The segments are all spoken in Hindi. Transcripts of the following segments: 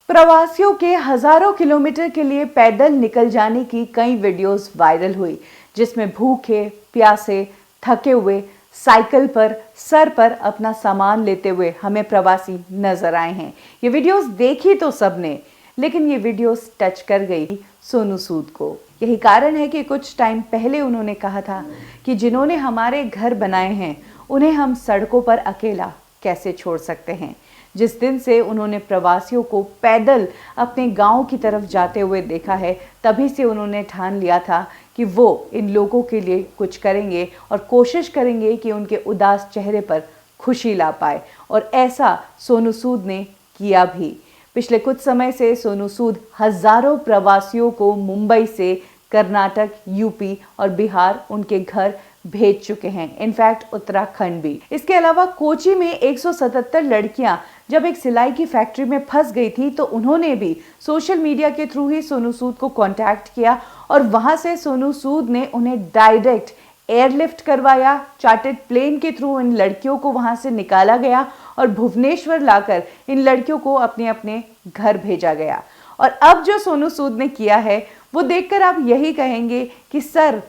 प्रवासियों के हजारों किलोमीटर के लिए पैदल निकल जाने की कई वीडियोस वायरल हुई, जिसमें भूखे, प्यासे, थके हुए साइकिल पर सर पर अपना सामान लेते हुए हमें प्रवासी नजर आए हैं। ये वीडियोस देखी तो सबने, लेकिन ये वीडियोस टच कर गई सोनू सूद को। यही कारण है कि कुछ टाइम पहले उन्होंने कहा था कि जिन्होंने हमारे घर बनाए हैं उन्हें हम सड़कों पर अकेला कैसे छोड़ सकते हैं। जिस दिन से उन्होंने प्रवासियों को पैदल अपने गांव की तरफ जाते हुए देखा है, तभी से उन्होंने ठान लिया था कि वो इन लोगों के लिए कुछ करेंगे और कोशिश करेंगे कि उनके उदास चेहरे पर खुशी ला पाए। और ऐसा सोनू सूद ने किया भी। पिछले कुछ समय से सोनू सूद हजारों प्रवासियों को मुंबई से कर्नाटक, यूपी और बिहार उनके घर भेज चुके हैं, इनफैक्ट उत्तराखंड भी। इसके अलावा कोची में 177 लड़कियां जब एक सिलाई की फैक्ट्री में फंस गई थी, तो उन्होंने भी सोशल मीडिया के थ्रू ही सोनू सूद को कांटेक्ट किया और वहां से सोनू सूद ने उन्हें डायरेक्ट एयरलिफ्ट करवाया। चार्टर्ड प्लेन के थ्रू इन लड़कियों को वहां से निकाला गया और भुवनेश्वर लाकर इन लड़कियों को अपने अपने घर भेजा गया। और अब जो सोनू सूद ने किया है वो देखकर आप यही कहेंगे कि सर,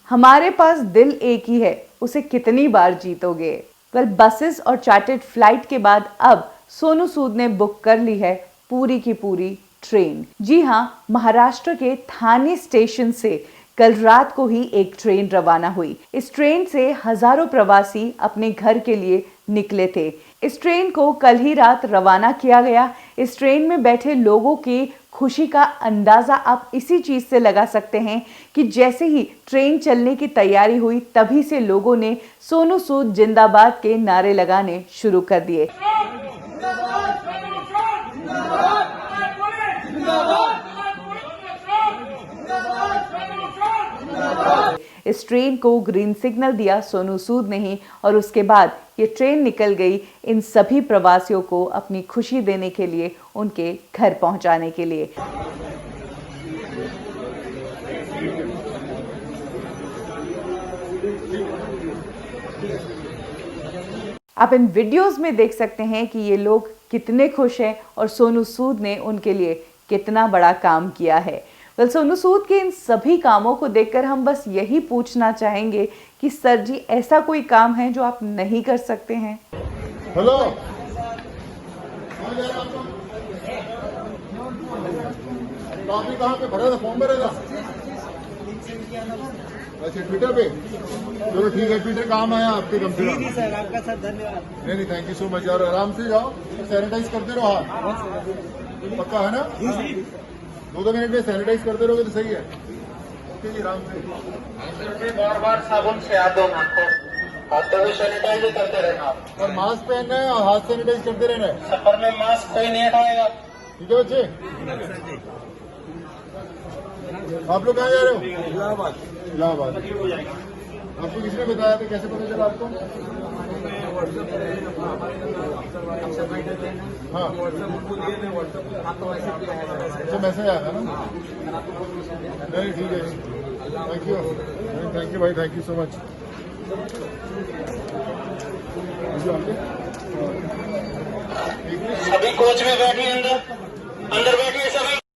हमारे पास दिल एक ही है, उसे कितनी बार जीतोगे। बसेस और चार्टर्ड फ्लाइट के बाद अब सोनू सूद ने बुक कर ली है पूरी की पूरी ट्रेन। जी हाँ, महाराष्ट्र के थाने स्टेशन से कल रात को ही एक ट्रेन रवाना हुई। इस ट्रेन से हजारों प्रवासी अपने घर के लिए निकले थे। इस ट्रेन को कल ही रात रवाना किया गया। इस ट्रेन में बैठे लोगों की खुशी का अंदाजा आप इसी चीज से लगा सकते हैं कि जैसे ही ट्रेन चलने की तैयारी हुई, तभी से लोगों ने सोनू सूद जिंदाबाद के नारे लगाने शुरू कर दिए। इस ट्रेन को ग्रीन सिग्नल दिया सोनू सूद ने ही, और उसके बाद ये ट्रेन निकल गई इन सभी प्रवासियों को अपनी खुशी देने के लिए, उनके घर पहुंचाने के लिए। आप इन वीडियोस में देख सकते हैं कि ये लोग कितने खुश हैं और सोनू सूद ने उनके लिए कितना बड़ा काम किया है। सोनू सूद के इन सभी कामों को देखकर हम बस यही पूछना चाहेंगे कि सर जी, ऐसा कोई काम है जो आप नहीं कर सकते हैं? हेलो, कॉफी कहाँ पे भरा था? फॉर्म भरेगा? अच्छा, ट्विटर पे। चलो ठीक है, ट्विटर काम आया आपके कम से कम। जी सर, आपका सर धन्यवाद। नहीं, थैंक यू सो मच यार। आराम से जाओ, सैनिटाइज करते रहो हाथ, पक्का है ना? 2 मिनट में सैनिटाइज करते रहोगे तो सही है। ओके जी, आराम से। बार साबुन से हाथ धोना, हाथों को सैनिटाइज करते रहना और मास्क पहनना है और हाथ सैनिटाइज करते रहना है। सफर में मास्क कोई नहीं हटाएगा। ठीक है बच्चे? आप लोग कहाँ जा रहे हो? इलाहाबाद। इलाहाबाद। आपको किसने बताया था? कैसे पता चला आपको? हाँ, अच्छा, मैसेज आया था ना? नहीं, ठीक है, थैंक यू भाई, थैंक यू सो मच। अभी कोच में बैठे, अंदर बैठिए सभी।